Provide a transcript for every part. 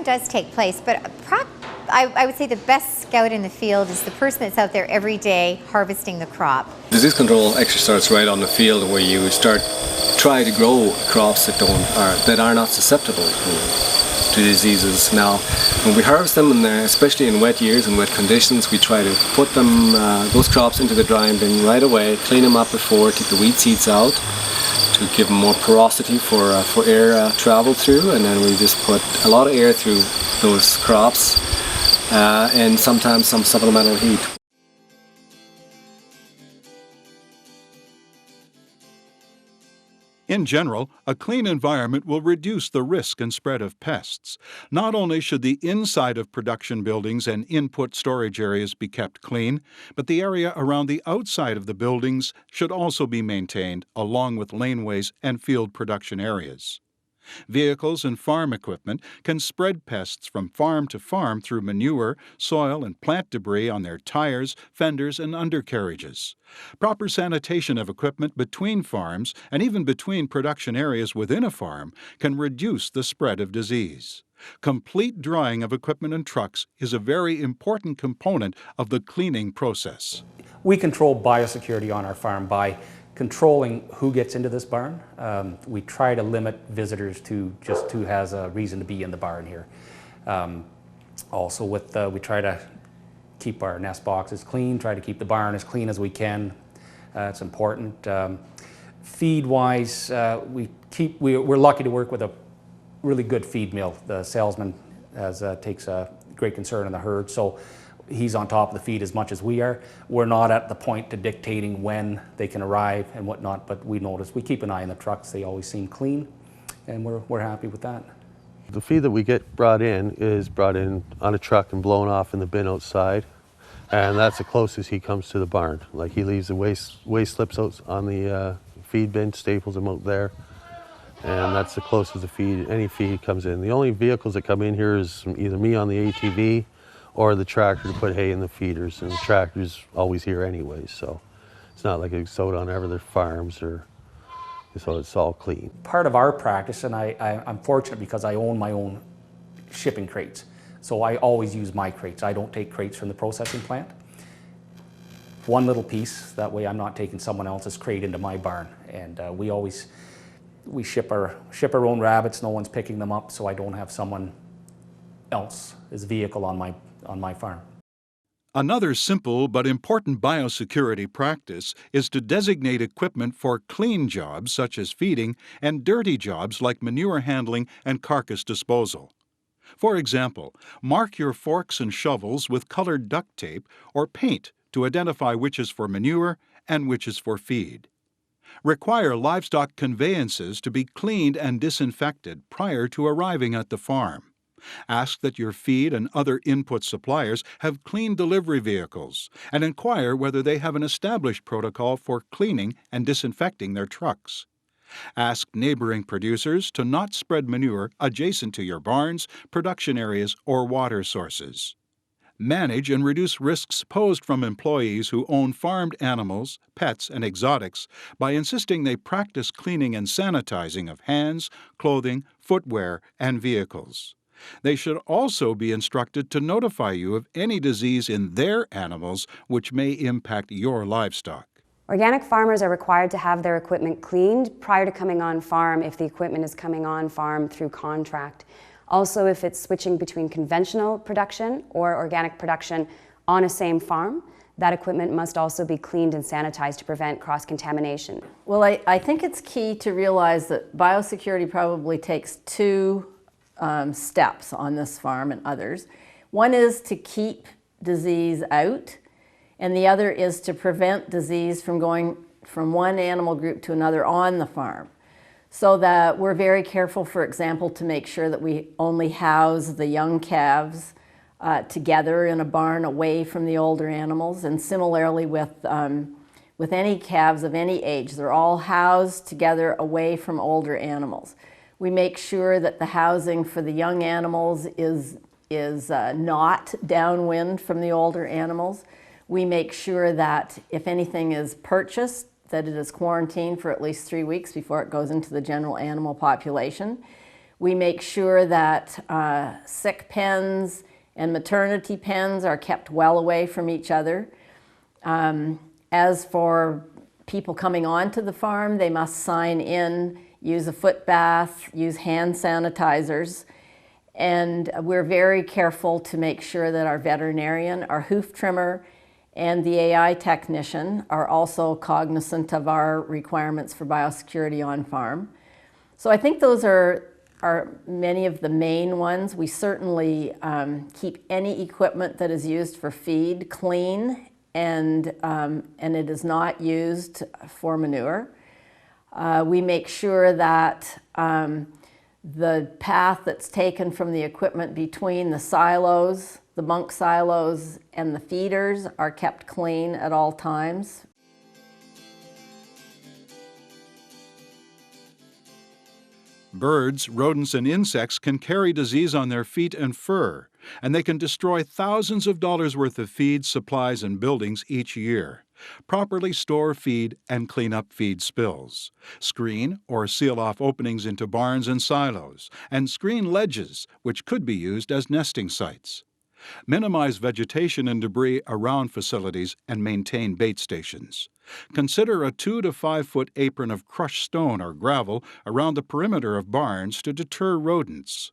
does take place, but I would say the best scout in the field is the person that's out there every day harvesting the crop. Disease control actually starts right on the field, where you try to grow crops that are not susceptible to diseases. Now, when we harvest them, especially in wet years and wet conditions, we try to put them, those crops, into the drying bin right away, clean them up before, take the weed seeds out to give them more porosity for air travel through, and then we just put a lot of air through those crops and sometimes some supplemental heat. In general, a clean environment will reduce the risk and spread of pests. Not only should the inside of production buildings and input storage areas be kept clean, but the area around the outside of the buildings should also be maintained, along with laneways and field production areas. Vehicles and farm equipment can spread pests from farm to farm through manure, soil, and plant debris on their tires, fenders, and undercarriages. Proper sanitation of equipment between farms and even between production areas within a farm can reduce the spread of disease. Complete drying of equipment and trucks is a very important component of the cleaning process. We control biosecurity on our farm by controlling who gets into this barn. We try to limit visitors to just who has a reason to be in the barn here. Also, we try to keep our nest boxes clean, try to keep the barn as clean as we can. It's important. Feed-wise, we're lucky to work with a really good feed mill. The salesman takes a great concern in the herd, so he's on top of the feed as much as we are. We're not at the point to dictating when they can arrive and whatnot, but we keep an eye on the trucks. They always seem clean, and we're happy with that. The feed that we get brought in is brought in on a truck and blown off in the bin outside, and that's the closest he comes to the barn. Like, he leaves the waste slips out on the feed bin, staples them out there, and that's the closest any feed comes in. The only vehicles that come in here is either me on the ATV or the tractor to put hay in the feeders, and the tractor's always here anyway, so it's not like it's out on other farms, so it's all clean. Part of our practice, and I'm fortunate because I own my own shipping crates, so I always use my crates. I don't take crates from the processing plant. One little piece, that way I'm not taking someone else's crate into my barn, and we ship our own rabbits. No one's picking them up, so I don't have someone else's vehicle on my farm. Another simple but important biosecurity practice is to designate equipment for clean jobs such as feeding and dirty jobs like manure handling and carcass disposal. For example, mark your forks and shovels with colored duct tape or paint to identify which is for manure and which is for feed. Require livestock conveyances to be cleaned and disinfected prior to arriving at the farm. Ask that your feed and other input suppliers have clean delivery vehicles, and inquire whether they have an established protocol for cleaning and disinfecting their trucks. Ask neighboring producers to not spread manure adjacent to your barns, production areas, or water sources. Manage and reduce risks posed from employees who own farmed animals, pets, and exotics by insisting they practice cleaning and sanitizing of hands, clothing, footwear, and vehicles. They should also be instructed to notify you of any disease in their animals which may impact your livestock. Organic farmers are required to have their equipment cleaned prior to coming on farm if the equipment is coming on farm through contract. Also, if it's switching between conventional production or organic production on a same farm, that equipment must also be cleaned and sanitized to prevent cross-contamination. Well, I think it's key to realize that biosecurity probably takes two steps on this farm and others. One is to keep disease out, and the other is to prevent disease from going from one animal group to another on the farm. So that we're very careful, for example, to make sure that we only house the young calves together in a barn away from the older animals, and similarly with any calves of any age, they're all housed together away from older animals. We make sure that the housing for the young animals is not downwind from the older animals. We make sure that if anything is purchased, that it is quarantined for at least 3 weeks before it goes into the general animal population. We make sure that sick pens and maternity pens are kept well away from each other. As for people coming onto the farm, they must sign in, use a foot bath, use hand sanitizers, and we're very careful to make sure that our veterinarian, our hoof trimmer, and the AI technician are also cognizant of our requirements for biosecurity on farm. So I think those are many of the main ones. We certainly keep any equipment that is used for feed clean, and it is not used for manure. We make sure that the path that's taken from the equipment between the silos, the bunk silos, and the feeders are kept clean at all times. Birds, rodents, and insects can carry disease on their feet and fur, and they can destroy thousands of dollars worth of feed, supplies, and buildings each year. Properly store, feed, and clean up feed spills. Screen or seal off openings into barns and silos, and screen ledges, which could be used as nesting sites. Minimize vegetation and debris around facilities and maintain bait stations. Consider a 2 to 5 foot apron of crushed stone or gravel around the perimeter of barns to deter rodents.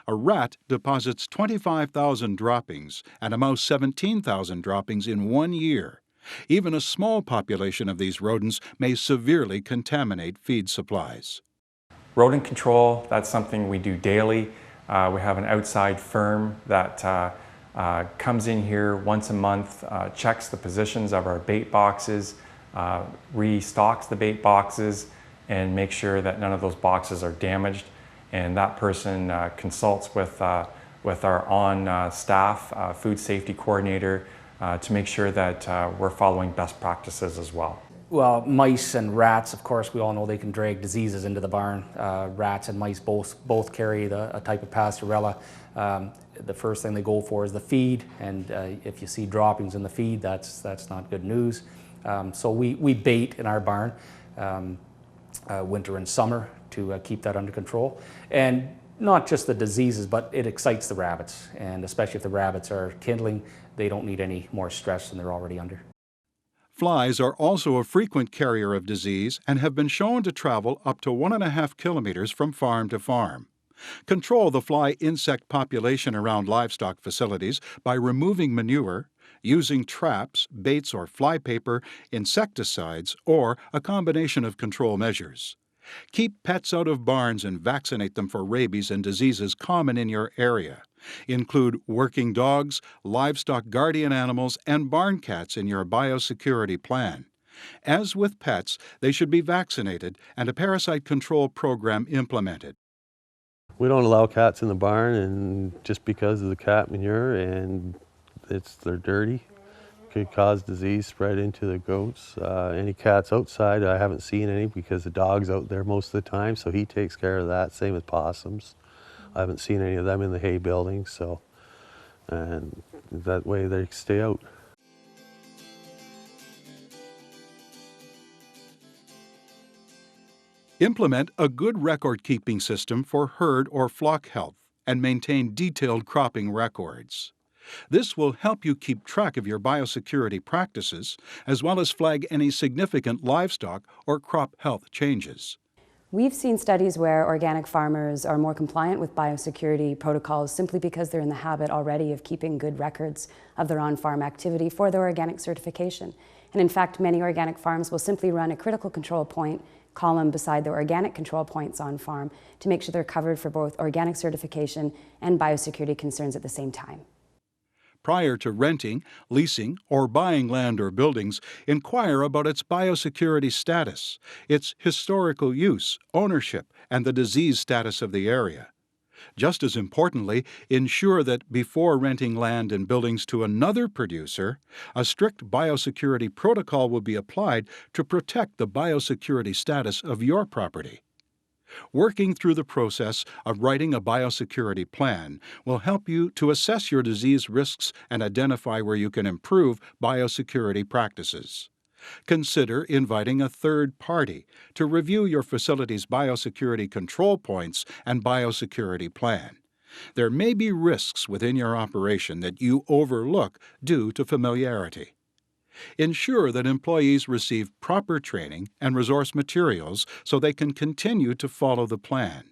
A rat deposits 25,000 droppings and a mouse 17,000 droppings in 1 year. Even a small population of these rodents may severely contaminate feed supplies. Rodent control, that's something we do daily. We have an outside firm that comes in here once a month, checks the positions of our bait boxes, restocks the bait boxes, and makes sure that none of those boxes are damaged. And that person consults with our on-staff food safety coordinator to make sure that we're following best practices as well. Well, mice and rats, of course, we all know they can drag diseases into the barn. Rats and mice both carry a type of Pastorella. The first thing they go for is the feed, and if you see droppings in the feed, that's not good news. So we bait in our barn winter and summer to keep that under control. And not just the diseases, but it excites the rabbits, and especially if the rabbits are kindling, they don't need any more stress than they're already under. Flies are also a frequent carrier of disease and have been shown to travel up to 1.5 kilometers from farm to farm. Control the fly insect population around livestock facilities by removing manure, using traps, baits or fly paper, insecticides, or a combination of control measures. Keep pets out of barns and vaccinate them for rabies and diseases common in your area. Include working dogs, livestock guardian animals, and barn cats in your biosecurity plan. As with pets, they should be vaccinated and a parasite control program implemented. We don't allow cats in the barn, and just because of the cat manure, and they're dirty, could cause disease spread into the goats. Any cats outside, I haven't seen any because the dog's out there most of the time, so he takes care of that. Same with possums. I haven't seen any of them in the hay buildings, so, and that way they stay out. Implement a good record-keeping system for herd or flock health and maintain detailed cropping records. This will help you keep track of your biosecurity practices, as well as flag any significant livestock or crop health changes. We've seen studies where organic farmers are more compliant with biosecurity protocols simply because they're in the habit already of keeping good records of their on-farm activity for their organic certification. And in fact, many organic farms will simply run a critical control point column beside their organic control points on farm to make sure they're covered for both organic certification and biosecurity concerns at the same time. Prior to renting, leasing, or buying land or buildings, inquire about its biosecurity status, its historical use, ownership, and the disease status of the area. Just as importantly, ensure that before renting land and buildings to another producer, a strict biosecurity protocol will be applied to protect the biosecurity status of your property. Working through the process of writing a biosecurity plan will help you to assess your disease risks and identify where you can improve biosecurity practices. Consider inviting a third party to review your facility's biosecurity control points and biosecurity plan. There may be risks within your operation that you overlook due to familiarity. Ensure that employees receive proper training and resource materials so they can continue to follow the plan.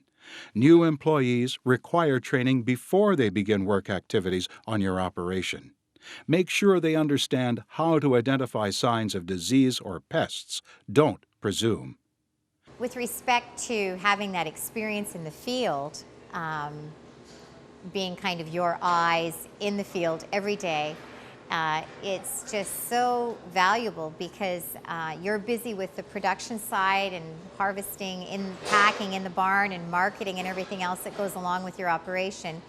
New employees require training before they begin work activities on your operation. Make sure they understand how to identify signs of disease or pests. Don't presume. With respect to having that experience in the field, being kind of your eyes in the field every day, it's just so valuable because you're busy with the production side and harvesting, packing in the barn and marketing and everything else that goes along with your operation.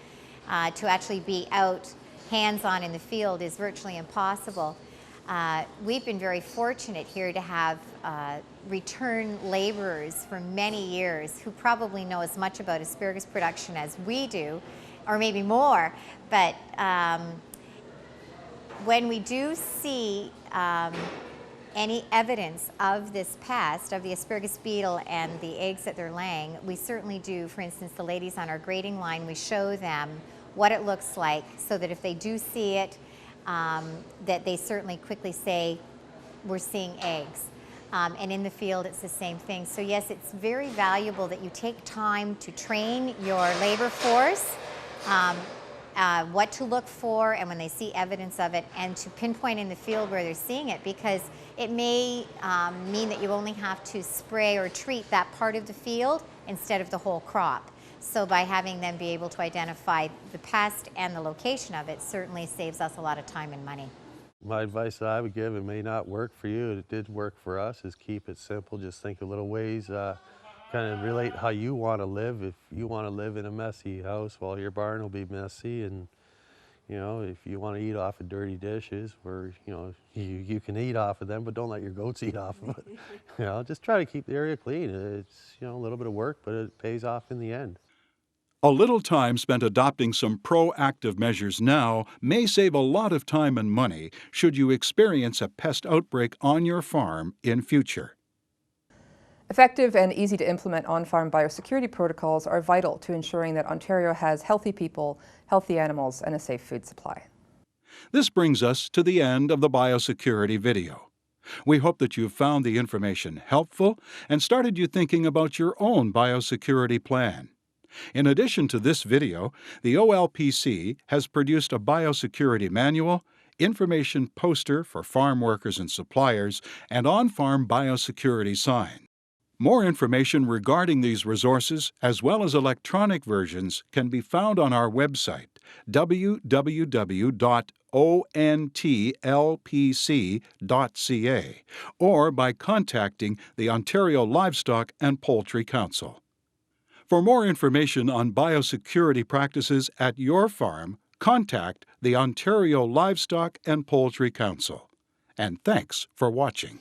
To actually be out hands-on in the field is virtually impossible. We've been very fortunate here to have return laborers for many years who probably know as much about asparagus production as we do, or maybe more, but when we do see any evidence of this pest, of the asparagus beetle and the eggs that they're laying, we certainly do. For instance, the ladies on our grading line, we show them what it looks like so that if they do see it, that they certainly quickly say, we're seeing eggs. And in the field, it's the same thing. So yes, it's very valuable that you take time to train your labor force, what to look for, and when they see evidence of it, and to pinpoint in the field where they're seeing it, because it may mean that you only have to spray or treat that part of the field instead of the whole crop. So by having them be able to identify the pest and the location of it certainly saves us a lot of time and money. My advice that I would give, it may not work for you, it did work for us, is keep it simple. Just think of little ways, kind of relate how you want to live. If you want to live in a messy house, well, your barn will be messy, and you know, if you want to eat off of dirty dishes, where you can eat off of them, but don't let your goats eat off of it. Just try to keep the area clean. It's a little bit of work, but it pays off in the end. A little time spent adopting some proactive measures now may save a lot of time and money should you experience a pest outbreak on your farm in future. Effective and easy to implement on-farm biosecurity protocols are vital to ensuring that Ontario has healthy people, healthy animals, and a safe food supply. This brings us to the end of the biosecurity video. We hope that you've found the information helpful and started you thinking about your own biosecurity plan. In addition to this video, the OLPC has produced a biosecurity manual, information poster for farm workers and suppliers, and on-farm biosecurity sign. More information regarding these resources, as well as electronic versions, can be found on our website, www.ontlpc.ca, or by contacting the Ontario Livestock and Poultry Council. For more information on biosecurity practices at your farm, contact the Ontario Livestock and Poultry Council. And thanks for watching.